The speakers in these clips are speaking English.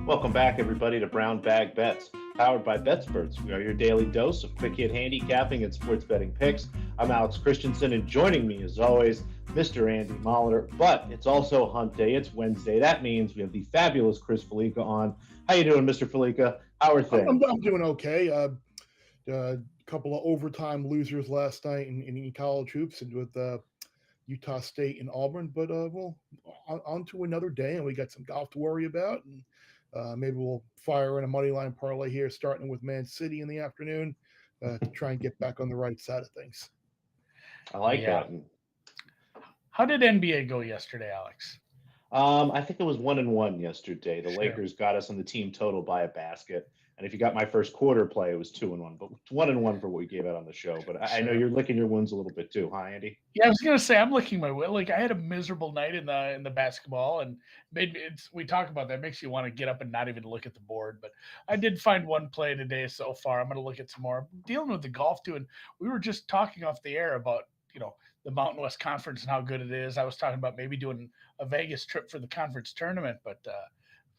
Welcome back, everybody, to Brown Bag Bets, powered by BETSPERTS. We are your daily dose of quick hit handicapping and sports betting picks. I'm Alex Christenson, and joining me, as always, Mr. Andy Molitor. But it's also Hunt Day. It's Wednesday. That means we have the fabulous Chris Fallica on. How you doing, Mr. Fallica? How are things? I'm doing okay. A couple of overtime losers last night in college hoops and with Utah State and Auburn, but we'll on to another day, and we got some golf to worry about, and maybe we'll fire in a money line parlay here, starting with Man City in the afternoon to try and get back on the right side of things. I like that. How did NBA go yesterday, Alex? I think it was 1-1 yesterday. The Lakers got us on the team total by a basket. And if you got my first quarter play, it was 2-1, but 1-1 for what we gave out on the show. But I know you're licking your wounds a little bit too, huh, Andy? Yeah, I was gonna say I'm licking my wound. Like I had a miserable night in the basketball, and maybe we talk about that. It makes you want to get up and not even look at the board. But I did find one play today so far. I'm gonna look at some more. I'm dealing with the golf too, and we were just talking off the air about the Mountain West Conference and how good it is. I was talking about maybe doing a Vegas trip for the conference tournament, but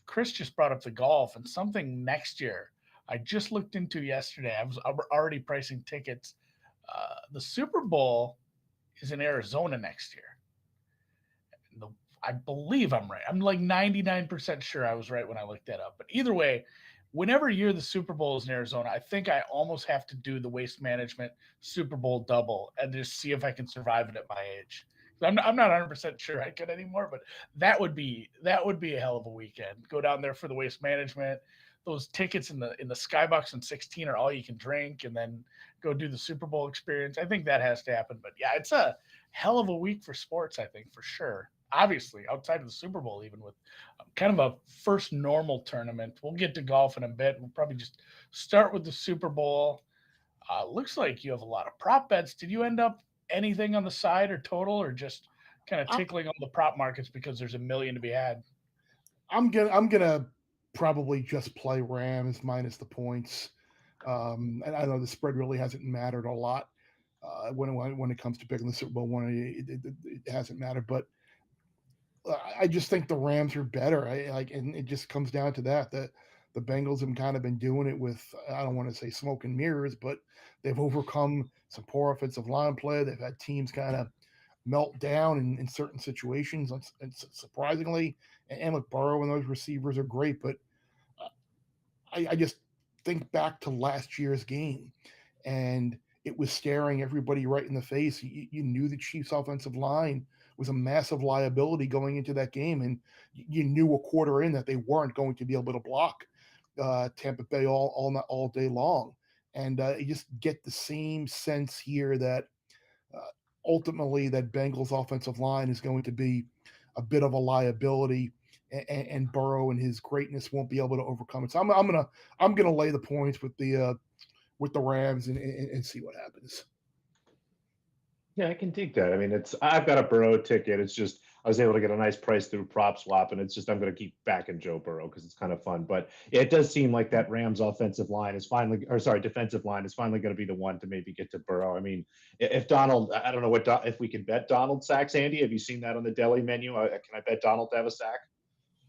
Chris just brought up the golf and something next year. I just looked into yesterday. I was already pricing tickets. The Super Bowl is in Arizona next year. I believe I'm right. I'm like 99% sure I was right when I looked that up. But either way, whenever year the Super Bowl is in Arizona, I think I almost have to do the Waste Management Super Bowl double and just see if I can survive it at my age. I'm not 100% sure I could anymore, but that would be a hell of a weekend. Go down there for the Waste Management. Those tickets in the Skybox and 16 are all you can drink, and then go do the Super Bowl experience. I think that has to happen. But yeah, it's a hell of a week for sports, I think, for sure. Obviously, outside of the Super Bowl, even with kind of a first normal tournament. We'll get to golf in a bit. We'll probably just start with the Super Bowl. Looks like you have a lot of prop bets. Did you end up anything on the side or total, or just kind of tickling on the prop markets because there's a million to be had? I'm gonna probably just play Rams minus the points. And I know the spread really hasn't mattered a lot when it comes to picking the Super Bowl one. It hasn't mattered, but I just think the Rams are better. And it just comes down to that. The Bengals have kind of been doing it with, I don't want to say smoke and mirrors, but they've overcome some poor offensive line play. They've had teams kind of melt down in certain situations, and surprisingly. And with Burrow and those receivers are great, but I just think back to last year's game, and it was staring everybody right in the face. You knew the Chiefs' offensive line was a massive liability going into that game, and you knew a quarter in that they weren't going to be able to block Tampa Bay all day long. And you just get the same sense here that ultimately that Bengals offensive line is going to be a bit of a liability, and Burrow and his greatness won't be able to overcome it. So I'm gonna lay the points with the Rams and see what happens. Yeah, I can dig that. I mean, I've got a Burrow ticket. It's just I was able to get a nice price through prop swap, and it's just I'm going to keep backing Joe Burrow because it's kind of fun. But yeah, it does seem like that Rams defensive line is finally going to be the one to maybe get to Burrow. I mean, if Donald, I don't know if we can bet Donald sacks. Andy, have you seen that on the deli menu? Can I bet Donald to have a sack?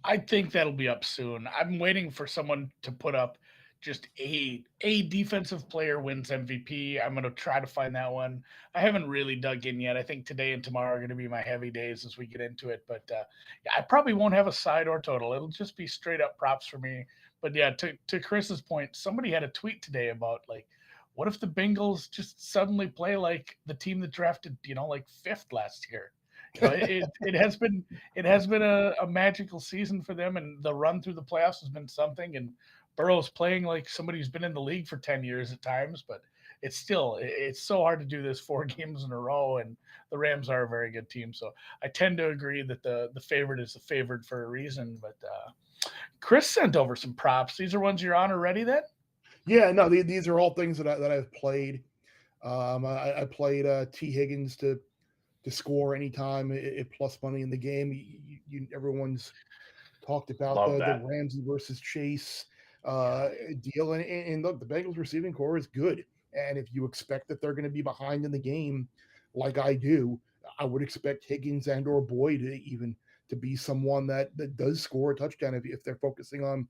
I think that'll be up soon. I'm waiting for someone to put up just a defensive player wins MVP. I'm going to try to find that one. I haven't really dug in yet. I think today and tomorrow are going to be my heavy days as we get into it. But yeah, I probably won't have a side or total. It'll just be straight up props for me. But yeah, to Chris's point, somebody had a tweet today about like, what if the Bengals just suddenly play like the team that drafted, like fifth last year? It has been a magical season for them, and the run through the playoffs has been something. And Burrow's playing like somebody who's been in the league for 10 years at times, but it's so hard to do this 4 games in a row, and the Rams are a very good team. So I tend to agree that the favorite is the favored for a reason. But Chris sent over some props. These are ones you're on already then? Yeah, no, these are all things that I've played. I played T. Higgins to score anytime at plus money in the game. Everyone's talked about the Ramsey versus Chase deal, and look, the Bengals receiving core is good, and if you expect that they're going to be behind in the game, like I do, I would expect Higgins and or Boyd to even to be someone that does score a touchdown if they're focusing on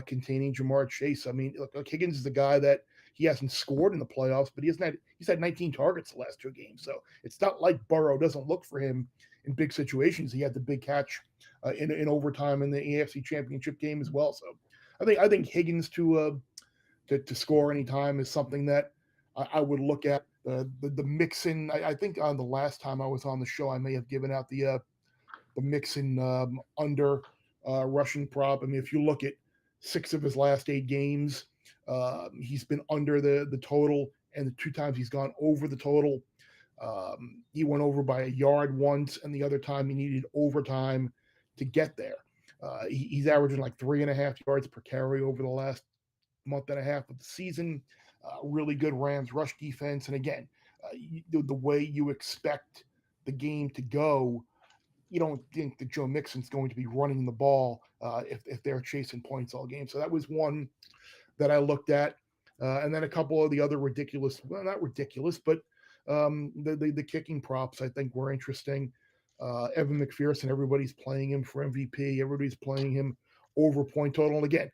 containing Jamar Chase. I mean, look, Higgins is the guy that he hasn't scored in the playoffs, but he's had 19 targets the last 2 games. So it's not like Burrow doesn't look for him in big situations. He had the big catch in overtime in the AFC Championship game as well. So I think Higgins to score anytime is something that I would look at. The Mixon, I think on the last time I was on the show, I may have given out the Mixon under rushing prop. I mean, if you look at 6 of his last 8 games, he's been under the total, and the 2 times he's gone over the total. He went over by a yard once, and the other time he needed overtime to get there. He's averaging like 3.5 yards per carry over the last month and a half of the season. Really good Rams rush defense. And again, the way you expect the game to go, you don't think that Joe Mixon's going to be running the ball if they're chasing points all game. So that was one that I looked at. And then a couple of the other ridiculous, well, not ridiculous, but the kicking props I think were interesting. Evan McPherson, everybody's playing him for MVP. Everybody's playing him over point total. And again,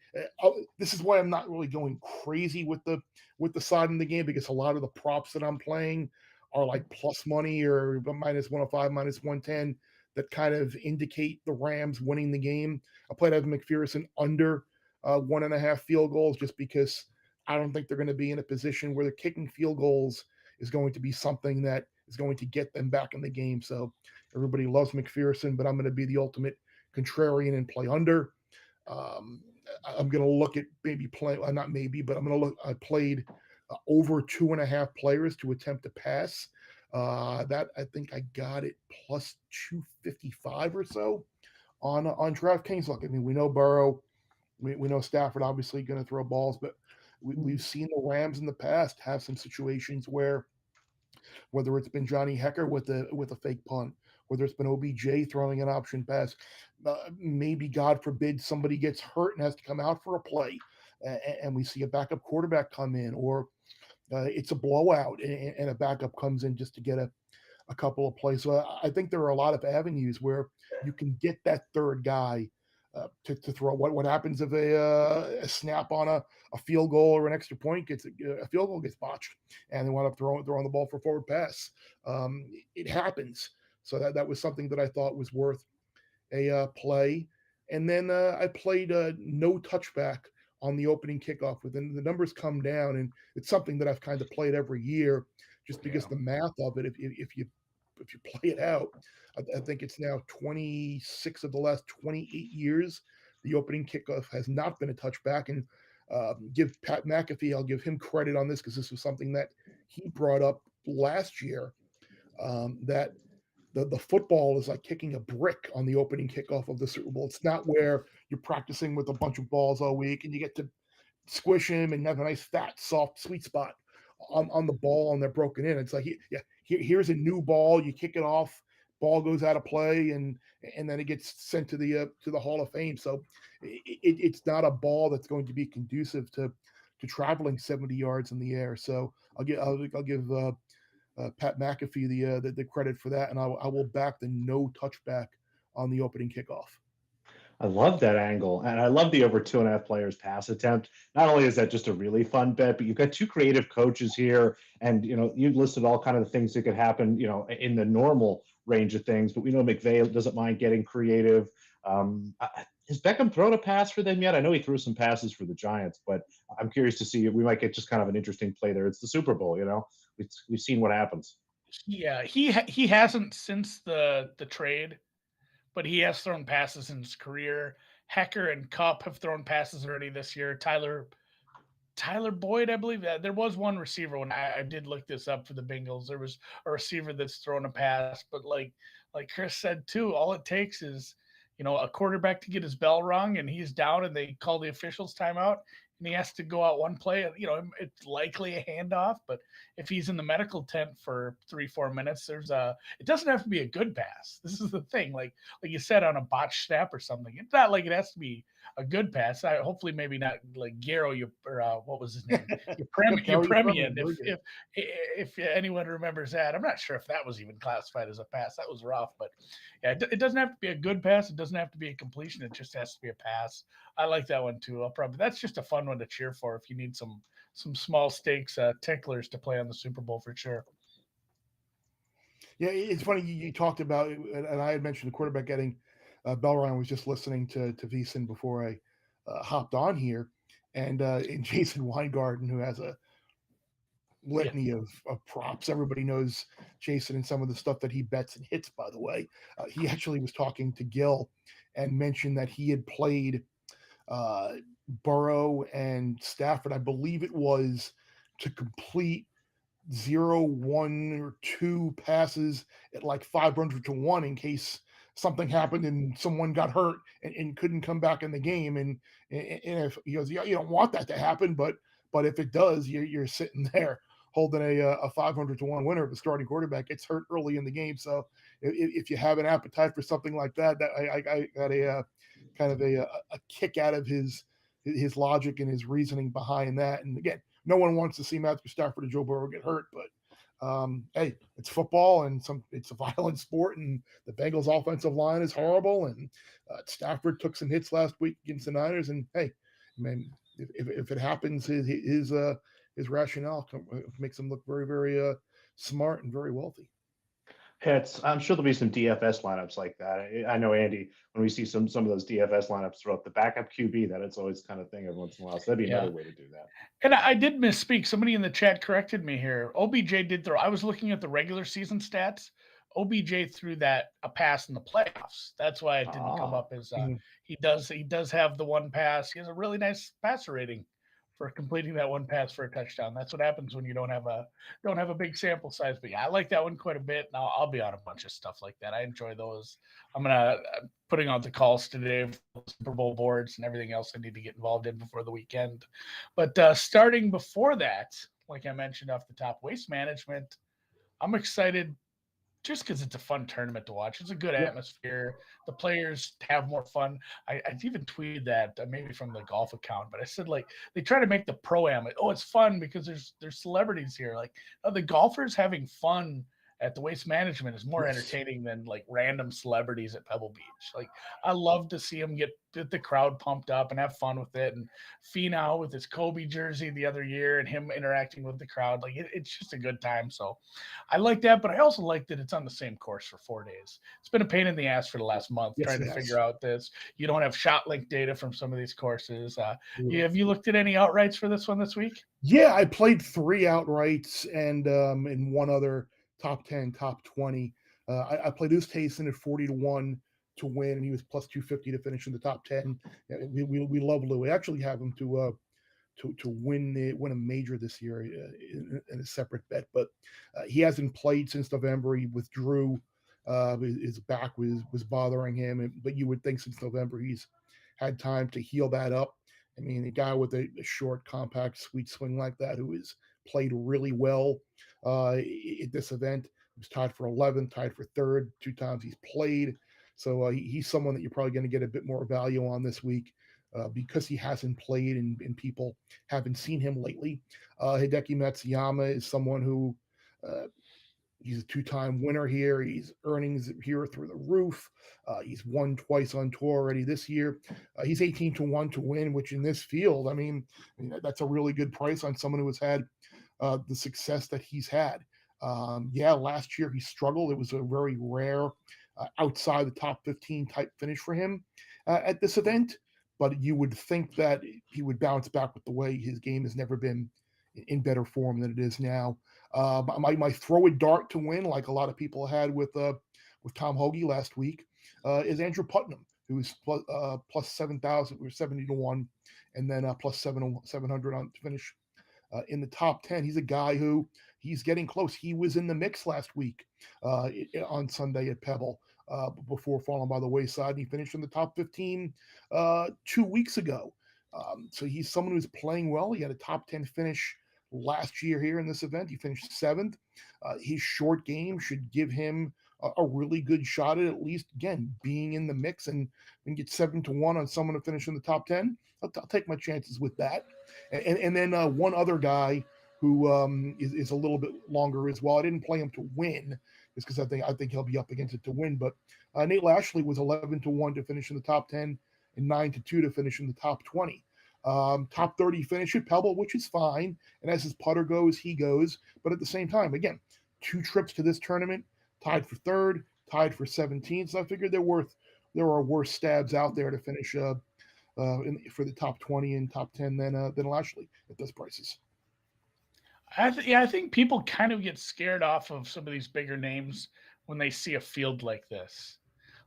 this is why I'm not really going crazy with the side in the game, because a lot of the props that I'm playing are like plus money or minus 105, minus 110 that kind of indicate the Rams winning the game. I played Evan McPherson under 1.5 field goals just because I don't think they're going to be in a position where they're kicking field goals is going to be something that is going to get them back in the game. So everybody loves McPherson, but I'm going to be the ultimate contrarian and play under. I'm going to look at maybe play, not maybe, but I'm going to look. I played over 2.5 players to attempt to pass. That I think I got it plus 255 or so on DraftKings. Look, I mean, we know Burrow, we know Stafford obviously going to throw balls, but we've seen the Rams in the past have some situations where, whether it's been Johnny Hecker with a fake punt, whether it's been OBJ throwing an option pass, maybe God forbid somebody gets hurt and has to come out for a play, and we see a backup quarterback come in, or it's a blowout and a backup comes in just to get a couple of plays. So I think there are a lot of avenues where you can get that third guy to throw. What happens if a snap on a field goal or an extra point gets a field goal gets botched and they wind up throwing the ball for a forward pass? It happens. So that was something that I thought was worth a play. And then I played no touchback on the opening kickoff. Within the numbers come down, and it's something that I've kind of played every year, just because the math of it. If you play it out, I think it's now 26 of the last 28 years the opening kickoff has not been a touchback. And give Pat McAfee, I'll give him credit on this because this was something that he brought up last year, that the football is like kicking a brick on the opening kickoff of the Super Bowl. It's not where you're practicing with a bunch of balls all week and you get to squish him and have a nice fat, soft, sweet spot on the ball and they're broken in. It's like, here's a new ball. You kick it off, ball goes out of play, and then it gets sent to the Hall of Fame. So it's not a ball that's going to be conducive to traveling 70 yards in the air. So I'll give Pat McAfee the credit for that, and I will back the no touchback on the opening kickoff. I love that angle, and I love the over 2.5 players pass attempt. Not only is that just a really fun bet, but you've got 2 creative coaches here, and you listed all kind of the things that could happen, in the normal range of things. But we know McVay doesn't mind getting creative. Has Beckham thrown a pass for them yet? I know he threw some passes for the Giants, but I'm curious to see if we might get just kind of an interesting play there. It's the Super Bowl, we've seen what happens. Yeah, he hasn't since the trade, but he has thrown passes in his career. Hecker and Kupp have thrown passes already this year. Tyler Boyd, I believe that there was one receiver when I did look this up for the Bengals. There was a receiver that's thrown a pass, but like Chris said too, all it takes is a quarterback to get his bell rung and he's down and they call the officials timeout and he has to go out one play. It's likely a handoff, but if he's in the medical tent for 3-4 minutes, it doesn't have to be a good pass. This is the thing. Like you said, on a botched snap or something, it's not like it has to be a good pass. Hopefully maybe not like Garo, or what was his name? Garo Yepremian. very good. If anyone remembers that, I'm not sure if that was even classified as a pass. That was rough, but yeah, it doesn't have to be a good pass. It doesn't have to be a completion. It just has to be a pass. I like that one too. That's just a fun one to cheer for if you need some small stakes ticklers to play on the Super Bowl for sure. Yeah, it's funny you talked about, and I had mentioned the quarterback getting bell rung. I was just listening to VSiN before I hopped on here, and Jason Weingarten, who has a litany of props. Everybody knows Jason and some of the stuff that he bets and hits, by the way. He actually was talking to Gil and mentioned that he had played Burrow and Stafford, I believe it was, to complete 0, 1, or 2 passes at like 500 to 1 in case something happened and someone got hurt and couldn't come back in the game. And if he goes, yeah, you don't want that to happen, but if it does, you're sitting there holding a 500 to 1 winner if the starting quarterback gets hurt early in the game. So if you have an appetite for something like that, I got a kind of a kick out of his logic and his reasoning behind that. And again, no one wants to see Matthew Stafford or Joe Burrow get hurt, but hey, it's football and it's a violent sport, and the Bengals offensive line is horrible, and Stafford took some hits last week against the Niners, and hey, man, if it happens, his rationale makes him look very, very smart and very wealthy. I'm sure there'll be some DFS lineups like that. I know, Andy, when we see some of those DFS lineups throughout the backup QB, that it's always kind of thing every once in a while. So that'd be another way to do that. And I did misspeak. Somebody in the chat corrected me here. OBJ did throw. I was looking at the regular season stats. OBJ threw a pass in the playoffs. That's why it didn't come up as he does have the one pass. He has a really nice passer rating for completing that one pass for a touchdown. That's what happens when you don't have a big sample size. But yeah, I like that one quite a bit. And I'll be on a bunch of stuff like that. I enjoy those. I'm putting out the calls today for Super Bowl boards and everything else I need to get involved in before the weekend. But starting before that, like I mentioned off the top, Waste Management, I'm excited just because it's a fun tournament to watch. It's a good atmosphere. The players have more fun. I even tweeted that maybe from the golf account, but I said, like, they try to make the pro-am, like, oh, it's fun because there's celebrities here. Like, the golfers having fun at the Waste Management is more entertaining than like random celebrities at Pebble Beach. Like, I love to see them get the crowd pumped up and have fun with it. And Finau with his Kobe jersey the other year and him interacting with the crowd, like it's just a good time. So I like that, but I also like that it's on the same course for 4 days. It's been a pain in the ass for the last month trying to figure out this. You don't have shot link data from some of these courses. Have you looked at any outrights for this one this week? Yeah, I played 3 outrights and one other top 10, top 20. I played Oosthuizen at 40 to 1 to win, and he was plus 250 to finish in the top 10. We love Lou. We actually have him to win a major this year in a separate bet, but he hasn't played since November. He withdrew. His back was bothering him, but you would think since November he's had time to heal that up. I mean, a guy with a short, compact, sweet swing like that who has played really well at this event. He was tied for 11th, tied for 3rd, 2 times he's played. So he's someone that you're probably going to get a bit more value on this week because he hasn't played and people haven't seen him lately. Hideki Matsuyama is someone who he's a 2-time winner here. He's earnings here through the roof. He's won twice on tour already this year. He's 18 to 1 to win, which in this field, I mean, that's a really good price on someone who has had the success that he's had. Last year he struggled. It was a very rare outside the top 15 type finish for him at this event, but you would think that he would bounce back with the way his game has never been in better form than it is now. My throw a dart to win, like a lot of people had with Tom Hoagie last week, is Andrew Putnam, who's plus 7,000 or 70 to 1, and then plus 700 on to finish in the top 10. He's a guy who he's getting close. He was in the mix last week on Sunday at Pebble before falling by the wayside. He finished in the top 15 2 weeks ago. So he's someone who's playing well. He had a top 10 finish last year here in this event. He finished 7th. His short game should give him a really good shot at least, again, being in the mix and get 7-1 on someone to finish in the top 10. I'll take my chances with that. And then one other guy who is a little bit longer as well. I didn't play him to win just because I think he'll be up against it to win. But Nate Lashley was 11-1 to finish in the top 10 and 9-2 to finish in the top 20. Top 30 finish at Pebble, which is fine. And as his putter goes, he goes. But at the same time, again, 2 trips to this tournament, tied for third, tied for 17. So I figured there are worse stabs out there to finish for the top 20 and top 10 than Lashley at those prices. I think people kind of get scared off of some of these bigger names when they see a field like this.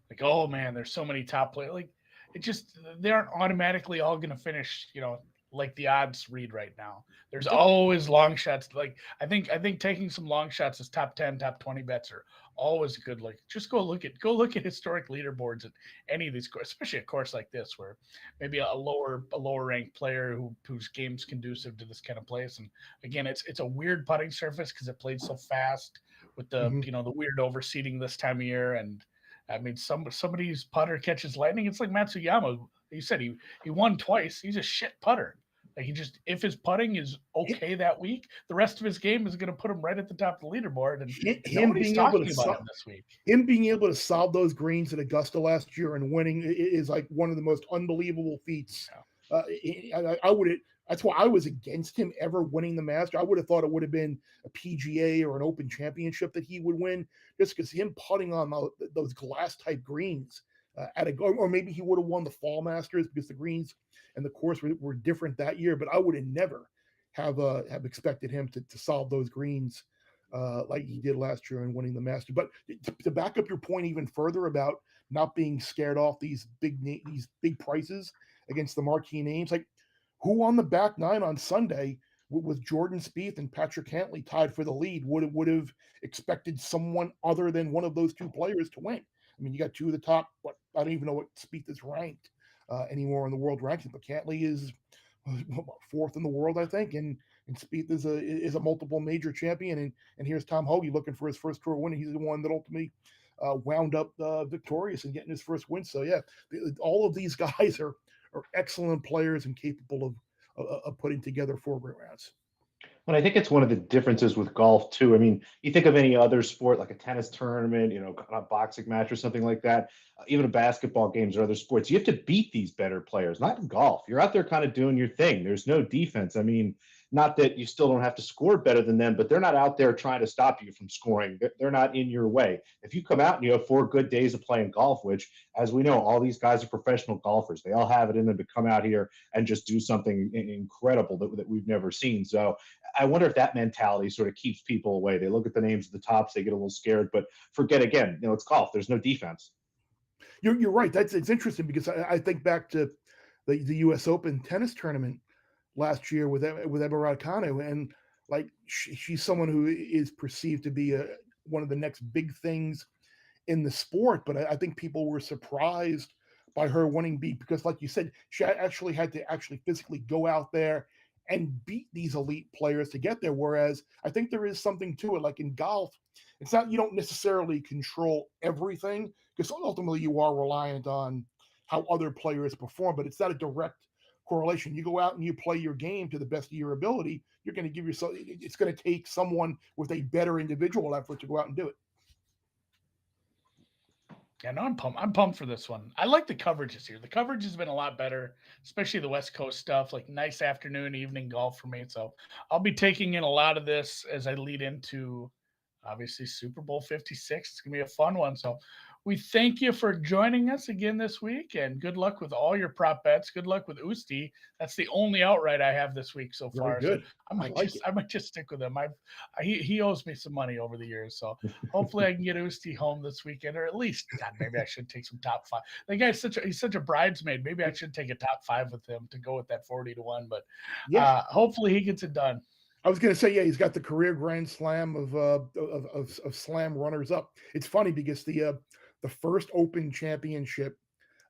Like, oh man, there's so many top players. Like, it just, they aren't automatically all going to finish, like the odds read right now. There's always long shots. Like, I think taking some long shots as top 10, top 20 bets are always a good look. Just go look at historic leaderboards at any of these courses, especially a course like this where maybe a lower ranked player whose game's conducive to this kind of place. And again, it's a weird putting surface because it played so fast with the the weird overseeding this time of year. And I mean, somebody's putter catches lightning. It's like Matsuyama. You said he won twice. He's a shit putter. Like, if his putting is okay that week, the rest of his game is going to put him right at the top of the leaderboard. And nobody's talking about him this week. Him being able to solve those greens at Augusta last year and winning is like one of the most unbelievable feats. Yeah. That's why I was against him ever winning the Master. I would have thought it would have been a PGA or an Open Championship that he would win, just because him putting on those glass type greens or maybe he would have won the Fall Masters because the greens and the course were different that year. But I would have never have expected him to solve those greens like he did last year and winning the Master. But to back up your point even further about not being scared off these big prices against the marquee names, like, who on the back nine on Sunday with Jordan Spieth and Patrick Cantlay tied for the lead would have expected someone other than one of those two players to win? I mean, you got two of the top. I don't even know what Spieth is ranked anymore in the world rankings, but Cantlay is fourth in the world, I think, and Spieth is a multiple major champion. And here's Tom Hoge looking for his first tour win. He's the one that ultimately wound up victorious and getting his first win. So yeah, all of these guys are excellent players and capable of putting together 4 great rounds. And I think it's one of the differences with golf too. I mean, you think of any other sport like a tennis tournament, a boxing match or something like that, even a basketball games or other sports, you have to beat these better players. Not in golf. You're out there kind of doing your thing. There's no defense. I mean, not that you still don't have to score better than them, but they're not out there trying to stop you from scoring. They're not in your way. If you come out and you have 4 good days of playing golf, which, as we know, all these guys are professional golfers. They all have it in them to come out here and just do something incredible that we've never seen. So I wonder if that mentality sort of keeps people away. They look at the names of the tops, they get a little scared, but forget again, it's golf. There's no defense. You're right. It's interesting because I think back to the U.S. Open tennis tournament last year with Emma Raducanu, and like she's someone who is perceived to be one of the next big things in the sport. But I think people were surprised by her winning because, like you said, she actually had to physically go out there and beat these elite players to get there. Whereas I think there is something to it. Like in golf, it's not, you don't necessarily control everything because ultimately you are reliant on how other players perform, but it's not a direct correlation. You go out and you play your game to the best of your ability, you're going to give yourself, it's going to take someone with a better individual effort to go out and do it. Yeah, no, I'm pumped for this one. I like the coverage this year. The coverage has been a lot better, especially the West Coast stuff, like nice afternoon, evening golf for me. So I'll be taking in a lot of this as I lead into, obviously, Super Bowl 56. It's going to be a fun one. So we thank you for joining us again this week, and good luck with all your prop bets. Good luck with Usti. That's the only outright I have this week so far. Very good. So I might just stick with him. He owes me some money over the years, so hopefully I can get Usti home this weekend, or at least, God, maybe I should take some top 5. The guy's he's such a bridesmaid. Maybe I should take a top 5 with him to go with that 40-1. But yeah, hopefully he gets it done. I was going to say, yeah, he's got the career Grand Slam of slam runners up. It's funny because the first Open Championship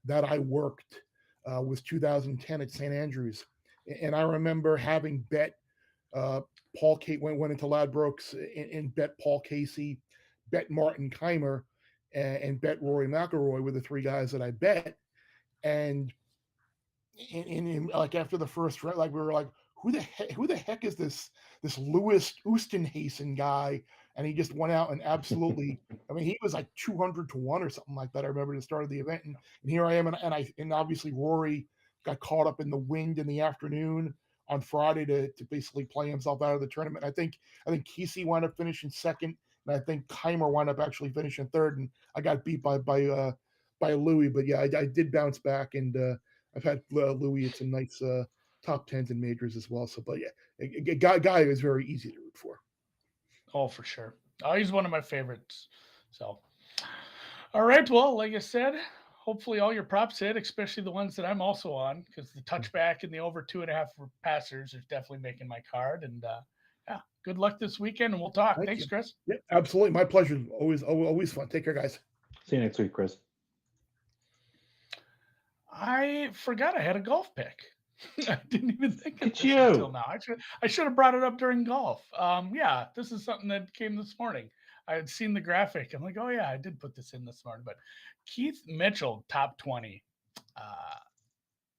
that I worked was 2010 at St. Andrews, and I remember having bet Paul Casey went into Ladbrokes and bet Paul Casey, bet Martin Keimer, and bet Rory McIlroy were the three guys that I bet. And like after the first round, like we were like, who the heck is this Lewis Oosthuizen guy? And he just went out and absolutely, I mean, he was like 200-1 or something like that. I remember the start of the event, and here I am, and obviously Rory got caught up in the wind in the afternoon on Friday to basically play himself out of the tournament. I think Kesey wound up finishing second, and I think Keimer wound up actually finishing third, and I got beat by Louis. But yeah, I did bounce back, and I've had Louis at some nice top tens and majors as well. So, but yeah, a guy is very easy to root for. Oh, for sure. Oh, he's one of my favorites. So, all right. Well, like I said, hopefully all your props hit, especially the ones that I'm also on, because the touchback and the over 2.5 passers is definitely making my card. And yeah, good luck this weekend, and we'll talk. Thanks, Chris. Yeah, absolutely. My pleasure. Always fun. Take care, guys. See you next week, Chris. I forgot I had a golf pick. I didn't even think of It's this you. until now. I should have brought it up during golf. Yeah, this is something that came this morning. I had seen the graphic. I'm like, oh yeah, I did put this in this morning. But Keith Mitchell, top 20.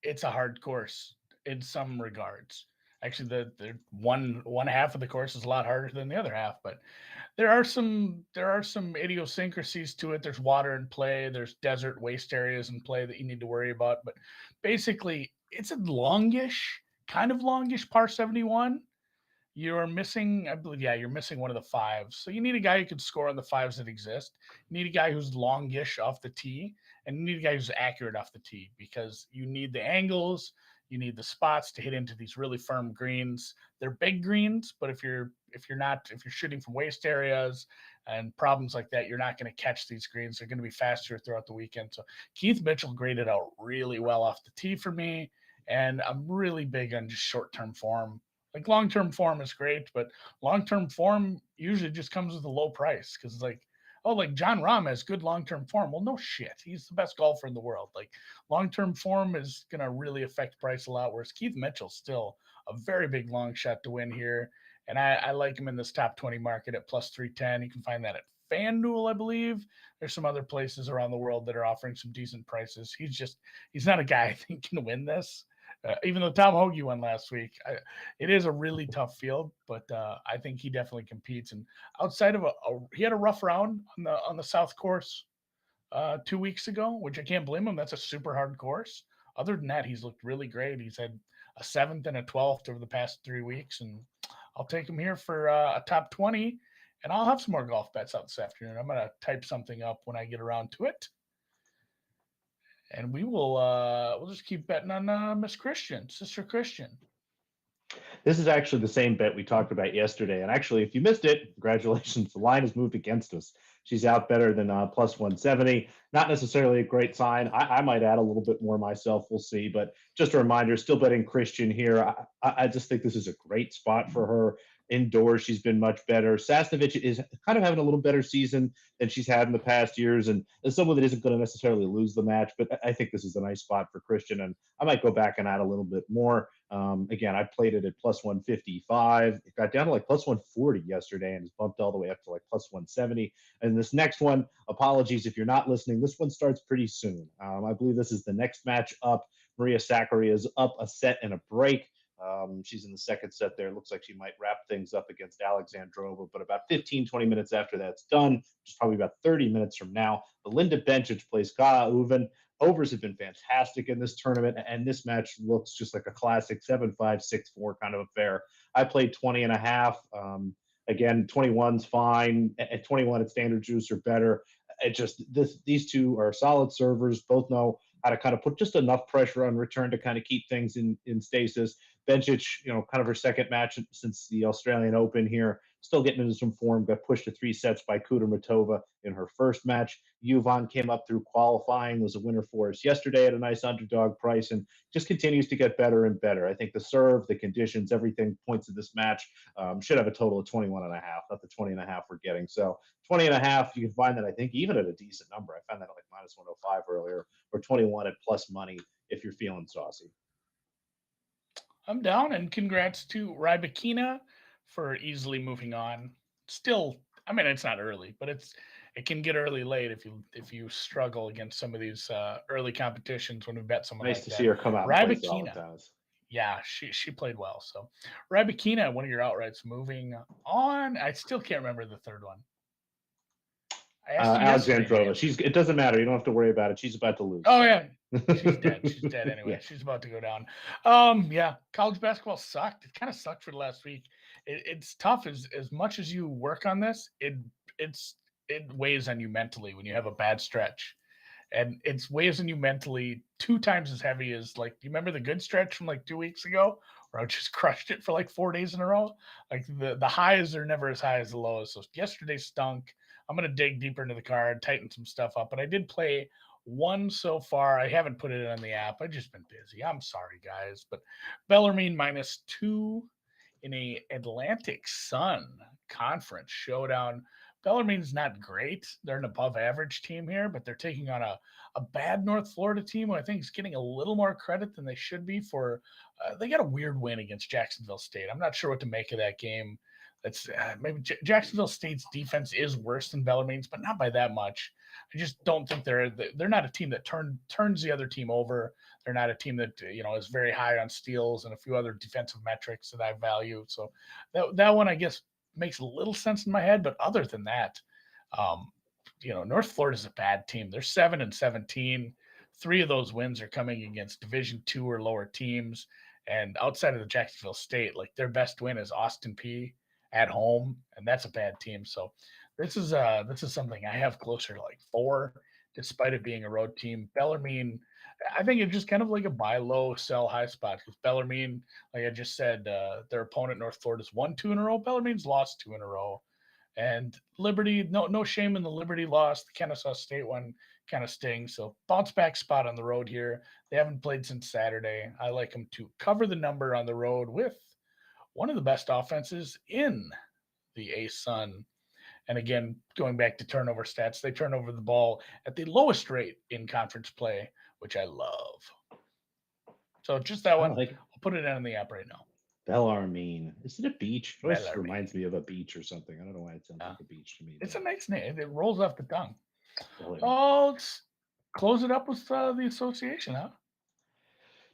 It's a hard course in some regards. Actually, the one half of the course is a lot harder than the other half, but there are some idiosyncrasies to it. There's water in play, there's desert waste areas in play that you need to worry about. But basically, it's a kind of longish par 71. You're missing, I believe, yeah, you're missing one of the fives. So you need a guy who can score on the fives that exist. You need a guy who's longish off the tee, and you need a guy who's accurate off the tee, because you need the angles, you need the spots to hit into these really firm greens. They're big greens, but if you're shooting from waste areas and problems like that, you're not going to catch these greens. They're going to be faster throughout the weekend. So Keith Mitchell graded out really well off the tee for me, and I'm really big on just short-term form. Like long-term form is great, but long-term form usually just comes with a low price, because it's like, oh, like John Rahm has good long-term form. Well, no shit. He's the best golfer in the world. Like long-term form is going to really affect price a lot, whereas Keith Mitchell's still a very big long shot to win here. And I like him in this top 20 market at plus 310. You can find that at FanDuel, I believe. There's some other places around the world that are offering some decent prices. He's not a guy I think can win this. Even though Tom Hoagie won last week, it is a really tough field, but I think he definitely competes. And outside of he had a rough round on the South Course 2 weeks ago, which I can't blame him. That's a super hard course. Other than that, he's looked really great. He's had a 7th and a 12th over the past 3 weeks, and I'll take him here for a top 20. And I'll have some more golf bets out this afternoon. I'm going to type something up when I get around to it. And we'll just keep betting on Miss Christian, Sister Christian. This is actually the same bet we talked about yesterday. And actually, if you missed it, congratulations. The line has moved against us. She's out better than plus 170. Not necessarily a great sign. I might add a little bit more myself. We'll see. But just a reminder, still betting Christian here. I just think this is a great spot for her. Indoors, she's been much better. Sasnovich is kind of having a little better season than she's had in the past years, and as someone that isn't going to necessarily lose the match, but I think this is a nice spot for Christian, and I might go back and add a little bit more. Again, I played it at plus 155. It got down to like plus 140 yesterday and has bumped all the way up to like plus 170. And this next one, apologies if you're not listening, this one starts pretty soon. I believe this is the next match up. Maria Sakkari is up a set and a break. She's in the second set there. It looks like she might wrap things up against Alexandrova, but about 15, 20 minutes after that's done, which is probably about 30 minutes from now, Belinda Bencic plays Kaa Uven. Overs have been fantastic in this tournament, and this match looks just like a classic 7-5, 6-4 kind of affair. I played 20 and a half. Again, 21's fine. At 21, at standard juice or better. These two are solid servers, both know how to kind of put just enough pressure on return to kind of keep things in stasis. Bencic, kind of her second match since the Australian Open here, still getting into some form, got pushed to 3 sets by Kudermetova in her first match. Uvan came up through qualifying, was a winner for us yesterday at a nice underdog price, and just continues to get better and better. I think the serve, the conditions, everything points to this match. Should have a total of 21 and a half, not the 20 and a half we're getting. So 20 and a half, you can find that, I think, even at a decent number. I found that at like minus 105 earlier, or 21 at plus money if you're feeling saucy. I'm down, and congrats to Rybakina for easily moving on. Still, I mean, it's not early, but it can get early late if you struggle against some of these early competitions when we bet someone Nice like to see that. her come out and play solid Rybakina, tennis. yeah, she played well. So Rybakina, one of your outrights. Moving on, I still can't remember the third one. I asked you yesterday. Alexandrova. It doesn't matter. You don't have to worry about it. She's about to lose. Oh yeah, she's dead. She's dead anyway. Yeah. She's about to go down. Yeah, college basketball sucked. It kind of sucked for the last week. It's tough as much as you work on this. It weighs on you mentally when you have a bad stretch, and it's weighs on you mentally 2 times as heavy as, like, you remember the good stretch from like 2 weeks ago where I just crushed it for like 4 days in a row. Like the highs are never as high as the lows. So yesterday stunk. I'm gonna dig deeper into the card, tighten some stuff up, but I did play one so far. I haven't put it on the app. I've just been busy. I'm sorry, guys. But Bellarmine -2 in a Atlantic Sun Conference showdown. Bellarmine's not great. They're an above average team here, but they're taking on a bad North Florida team who I think is getting a little more credit than they should be for. They got a weird win against Jacksonville State. I'm not sure what to make of that game. That's maybe Jacksonville State's defense is worse than Bellarmine's, but not by that much. I just don't think they're not a team that turns the other team over. They're not a team that is very high on steals and a few other defensive metrics that I value. So that one, I guess, makes a little sense in my head. But other than that, North Florida's a bad team. They're 7-17. 3 of those wins are coming against Division II or lower teams. And outside of the Jacksonville State, like, their best win is Austin Peay at home, and that's a bad team. So this is something I have closer to like 4, despite it being a road team. Bellarmine, I think it's just kind of like a buy low, sell high spot, because Bellarmine, like I just said, their opponent North Florida's won 2 in a row. Bellarmine's lost 2 in a row. And Liberty, no shame in the Liberty loss. The Kennesaw State one kind of stings. So bounce back spot on the road here. They haven't played since Saturday. I like them to cover the number on the road with one of the best offenses in the A-Sun. And again, going back to turnover stats, they turn over the ball at the lowest rate in conference play, which I love. So just that one, I'll put it on the app right now. Bellarmine. Is it a beach? It reminds me of a beach or something. I don't know why it sounds like a beach to me. It's a nice name. It rolls off the tongue. Bellarmine. Oh, let's close it up with the association, huh?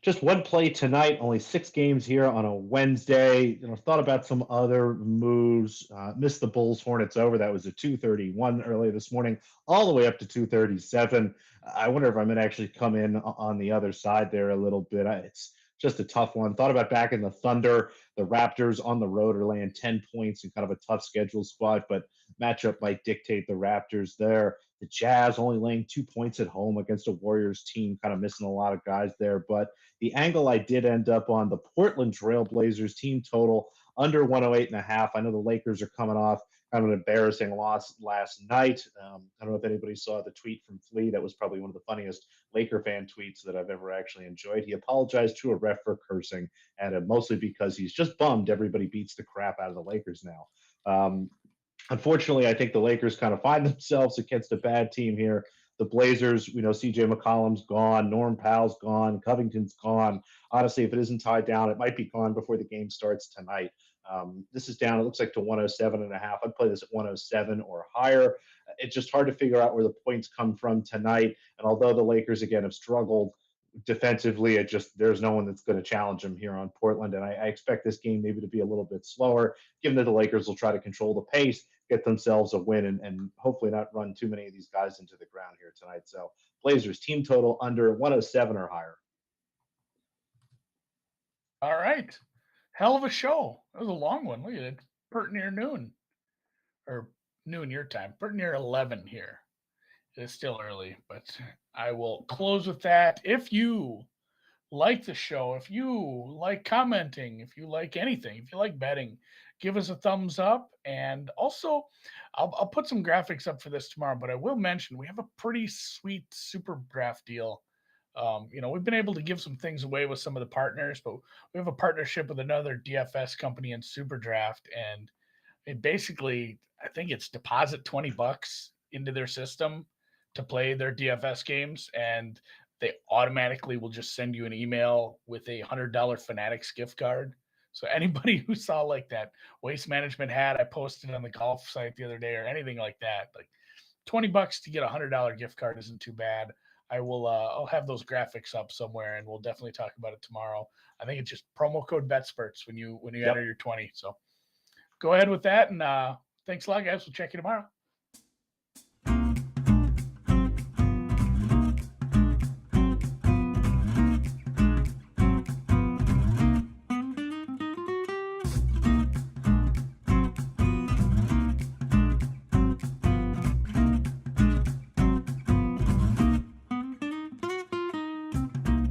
Just one play tonight, only 6 games here on a Wednesday. Thought about some other moves. Missed the Bulls Hornets over. That was a 231 earlier this morning, all the way up to 237. I wonder if I'm going to actually come in on the other side there a little bit. It's just a tough one. Thought about back in the Thunder. The Raptors on the road are laying 10 points in kind of a tough schedule spot, but matchup might dictate the Raptors there. The Jazz only laying 2 points at home against a Warriors team, kind of missing a lot of guys there. But the angle I did end up on, the Portland Trail Blazers team total under 108.5. I know the Lakers are coming off kind of an embarrassing loss last night. I don't know if anybody saw the tweet from Flea. That was probably one of the funniest Laker fan tweets that I've ever actually enjoyed. He apologized to a ref for cursing, and mostly because he's just bummed everybody beats the crap out of the Lakers now. Unfortunately, I think the Lakers kind of find themselves against a bad team here. The Blazers, we know CJ McCollum's gone, Norm Powell's gone, Covington's gone. Honestly, if it isn't tied down, it might be gone before the game starts tonight. This is down, it looks like, to 107.5. I'd play this at 107 or higher. It's just hard to figure out where the points come from tonight. And although the Lakers, again, have struggled defensively, there's no one that's going to challenge them here on Portland. And I expect this game maybe to be a little bit slower, given that the Lakers will try to control the pace, get themselves a win, and hopefully not run too many of these guys into the ground here tonight. So Blazers team total under 107 or higher. All right. Hell of a show. That was a long one. Look at it. Pert near noon. Or noon your time. Pert near 11 here. It's still early, but I will close with that. If you like the show, if you like commenting, if you like anything, if you like betting, give us a thumbs up. And also, I'll put some graphics up for this tomorrow, but I will mention we have a pretty sweet super draft deal. We've been able to give some things away with some of the partners, but we have a partnership with another DFS company in Super Draft, and basically, I think it's deposit $20 into their system to play their DFS games, and they automatically will just send you an email with a $100 Fanatics gift card. So anybody who saw like that Waste Management hat I posted on the golf site the other day or anything like that, like $20 to get a $100 gift card isn't too bad. I will I'll have those graphics up somewhere and we'll definitely talk about it tomorrow. I think it's just promo code BETSPERTS when you Yep. enter your 20. So go ahead with that, and thanks a lot, guys. We'll check you tomorrow.